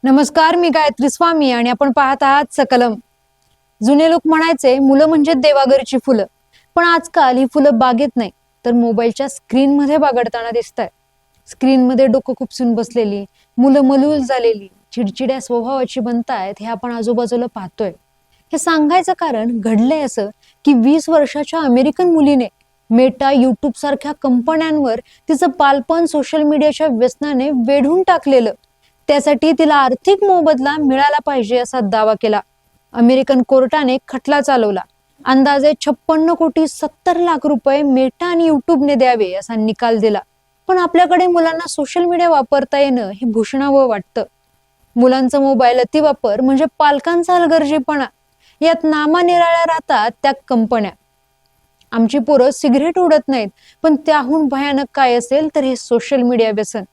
नमस्कार, मी गायत्री स्वामी आणि आपण पाहत आहात सकलम. जुने लोक म्हणायचे मुलं म्हणजे देवाघरची फुलं, पण आजकाल ही फुलं बागेत नाही तर मोबाईलच्या स्क्रीन मध्ये बागडताना दिसत आहेत. स्क्रीन मध्ये डोकं खुपसून बसलेली मुलं, मलूल झालेली, चिडचिड्या स्वभावाची बनतायत हे आपण आजूबाजूला पाहतोय. हे सांगायचं कारण घडलंय असं की 20 वर्षाच्या अमेरिकन मुलीने मेटा, युट्यूब सारख्या कंपन्यांवर तिचं बालपण सोशल मीडियाच्या व्यसनाने वेढून टाकलेलं. त्यासाठी तिला आर्थिक मोबदला मिळाला पाहिजे असा दावा केला. अमेरिकन कोर्टाने खटला चालवला. अंदाजे 56,70,00,000 रुपये मेटा आणि युट्यूबने द्यावे असा निकाल दिला. पण आपल्याकडे मुलांना सोशल मीडिया वापरता येणं हे भूषणावं वाटतं. मुलांचा मोबाईल अतिवापर म्हणजे पालकांचा हलगर्जीपणा. यात नामानिराळ्या राहतात त्या कंपन्या. आमची पोरं सिगरेट उडत नाहीत, पण त्याहून भयानक काय असेल तर हे सोशल मीडिया व्यसन.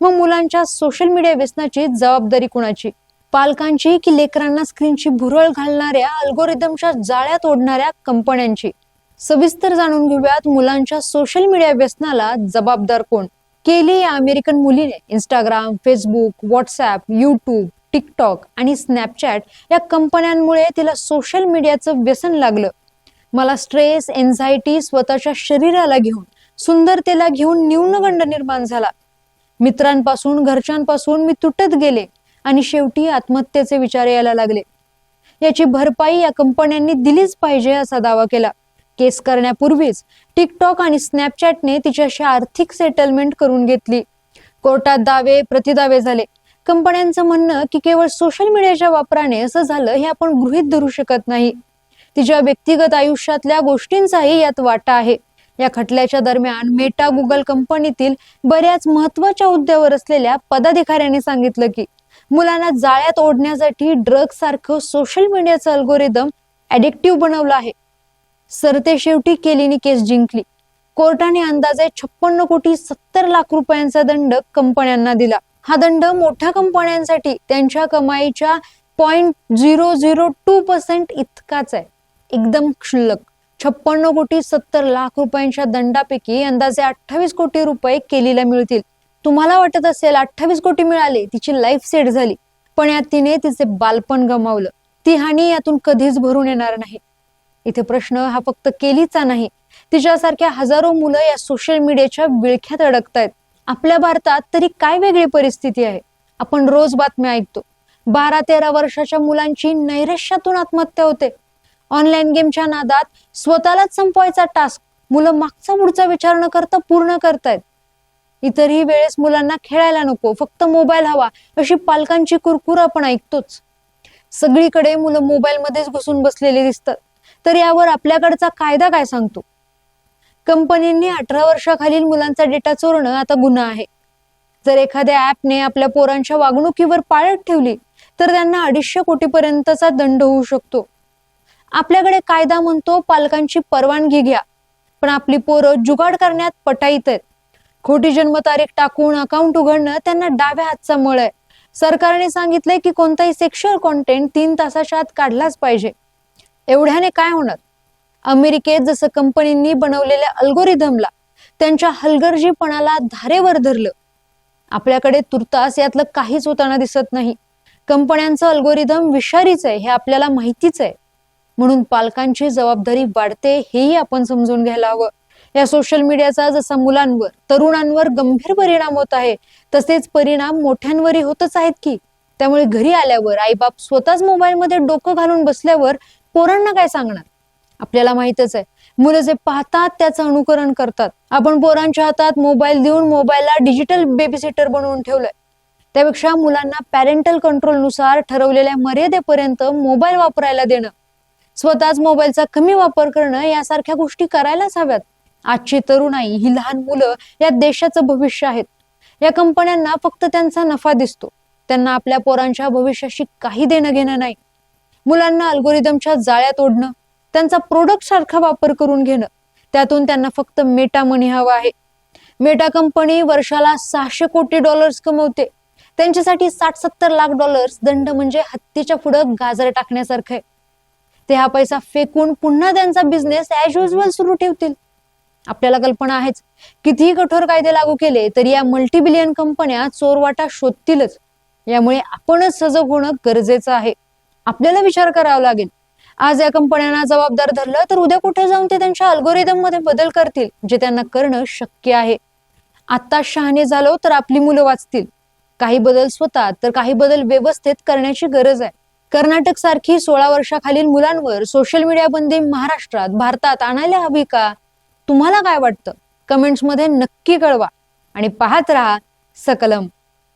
मग मुलांच्या सोशल मीडिया व्यसनाची जबाबदारी कुणाची? पालकांची की लेकरांना स्क्रीनची भुरळ घालणाऱ्या अल्गोरिदमच्या जाळ्यात ओढणाऱ्या कंपन्यांची? सविस्तर जाणून घेऊयात मुलांच्या सोशल मीडिया व्यसनाला जबाबदार कोण. केली या अमेरिकन मुलीने Instagram, Facebook, WhatsApp, YouTube, TikTok आणि स्नॅपचॅट या कंपन्यांमुळे तिला सोशल मीडियाचं व्यसन लागलं. मला स्ट्रेस, एन्झायटी, स्वतःच्या शरीराला घेऊन, सुंदरतेला घेऊन न्यूनगंड निर्माण झाला. मित्रांपासून, घरच्यांपासून मी तुटत गेले आणि शेवटी आत्महत्येचे विचार यायला लागले. याची भरपाई या कंपन्यांनी दिलीच पाहिजे असा दावा केला. केस करण्यापूर्वीच टिकटॉक आणि स्नॅपचॅटने तिच्याशी आर्थिक सेटलमेंट करून घेतली. कोर्टात दावे प्रतिदावे झाले. कंपन्यांचं म्हणणं की केवळ सोशल मीडियाच्या वापराने असं झालं हे आपण गृहीत धरू शकत नाही. तिच्या व्यक्तिगत आयुष्यातल्या गोष्टींचाही यात वाटा आहे. या खटल्याच्या दरम्यान मेटा, गुगल कंपनीतील बऱ्याच महत्वाच्या हुद्द्यावर असलेल्या पदाधिकाऱ्यांनी सांगितलं की मुलांना जाळ्यात ओढण्यासाठी ड्रग्ज सारखं सोशल मीडियाचं अल्गोरिदम ऍडिक्टिव्ह बनवलं आहे. सरते शेवटी केलीने केस जिंकली. कोर्टाने अंदाजे 56,70,00,000 रुपयांचा दंड कंपन्यांना दिला. हा दंड मोठ्या कंपन्यांसाठी त्यांच्या कमाईच्या 0.002% इतकाच आहे. एकदम क्षुल्लक. 56,70,00,000 रुपयांच्या दंडापैकी अंदाजे 28 कोटी रुपये केलीला मिळतील. तुम्हाला वाटत असेल 28 कोटी मिळाले, तिची लाईफ सेट झाली, पण यात तिने तिचे बालपण गमावलं. ती हानी यातून कधीच भरून येणार नाही. इथे प्रश्न हा फक्त केलीचा नाही, तिच्यासारख्या हजारो मुलं या सोशल मीडियाच्या विळख्यात अडकतायत. आपल्या भारतात तरी काय वेगळी परिस्थिती आहे. आपण रोज बातम्या ऐकतो. 12-13 वर्षाच्या मुलांची नैराश्यातून आत्महत्या होते. ऑनलाईन गेमच्या नादात स्वतःलाच संपवायचा टास्क मुलं मागचा पुढचा विचार न करता पूर्ण करतायत. इतरही वेळेस मुलांना खेळायला नको, फक्त मोबाईल हवा अशी पालकांची कुरकुर आपण ऐकतोच. सगळीकडे मुलं मोबाईल मध्येच घुसून बसलेली दिसतात. तर यावर आपल्याकडचा कायदा काय सांगतो? कंपनींनी 18 वर्षाखालील मुलांचा डेटा चोरणं आता गुन्हा आहे. जर एखाद्या ऍपने आपल्या पोरांच्या वागणुकीवर पाळत ठेवली तर त्यांना 250 कोटीपर्यंतचा दंड होऊ शकतो. आपल्याकडे कायदा म्हणतो पालकांची परवानगी घ्या, पण आपली पोरं जुगाड करण्यात पटाईत आहेत. खोटी जन्मतारीख टाकून अकाउंट उघडणं त्यांना डाव्या हातचा मळ आहे. सरकारने सांगितलंय की कोणताही सेक्शुअल कॉन्टेंट 3 तासाच्या आत काढलाच पाहिजे. एवढ्याने काय होणार? अमेरिकेत जसं कंपनींनी बनवलेल्या अल्गोरिदमला, त्यांच्या हलगर्जीपणाला धारेवर धरलं, आपल्याकडे तुर्तास यातलं काहीच होताना दिसत नाही. कंपन्यांचं अल्गोरिदम विषारीच आहे हे आपल्याला माहितीच आहे. म्हणून पालकांची जबाबदारी वाढते हेही आपण समजून घ्यायला हवं. या सोशल मीडियाचा जसा मुलांवर, तरुणांवर गंभीर परिणाम होत आहे, तसेच परिणाम मोठ्यांवरही होतच आहेत की. त्यामुळे घरी आल्यावर आईबाप स्वतःच मोबाईल मध्ये डोकं घालून बसल्यावर पोरांना काय सांगणार? आपल्याला माहितच आहे, मुलं जे पाहतात त्याचं अनुकरण करतात. आपण पोरांच्या हातात मोबाईल देऊन मोबाईलला डिजिटल बेबीसिटर बनवून ठेवलंय. त्यापेक्षा मुलांना पॅरेंटल कंट्रोल नुसार ठरवलेल्या मर्यादेपर्यंत मोबाईल वापरायला देणं, स्वतःच मोबाईलचा कमी वापर करणं यासारख्या गोष्टी करायलाच हव्यात. आजची तरुणाई, ही लहान मुलं या देशाचं भविष्य आहेत. या कंपन्यांना फक्त त्यांचा नफा दिसतो. त्यांना आपल्या पोरांच्या भविष्याशी काही देणं घेणं नाही. मुलांना अल्गोरिदमच्या जाळ्यात ओढणं, त्यांचा प्रोडक्ट सारखा वापर करून घेणं, त्यातून त्यांना फक्त मेटा मनी हवा आहे. मेटा कंपनी वर्षाला $600 कोटी कमवते. त्यांच्यासाठी $60-70 लाख दंड म्हणजे हत्तीच्या पुढं गाजर टाकण्यासारखं आहे. ते हा पैसा फेकून पुन्हा त्यांचा बिझनेस ऍज युजल सुरू ठेवतील. आपल्याला कल्पना आहेच, कितीही कठोर कायदे लागू केले तरी या मल्टीबिलियन कंपन्या चोरवाटा शोधतीलच. यामुळे आपणच सजग होणं गरजेचं आहे. आपल्याला विचार करावा लागेल. आज या कंपन्यांना जबाबदार धरलं तर उद्या कुठे जाऊन ते त्यांच्या अल्गोरिदम मध्ये बदल करतील जे त्यांना करणं शक्य आहे. आता शहाणे झालो तर आपली मुलं वाचतील. काही बदल स्वतः तर काही बदल व्यवस्थेत करण्याची गरज आहे. कर्नाटक सारखी 16 वर्षाखालील मुलांवर सोशल मीडिया बंदी महाराष्ट्रात, भारतात आणायला हवी का? तुम्हाला काय वाटतं? कमेंट्स मध्ये नक्की कळवा आणि पाहत राहा सकलम.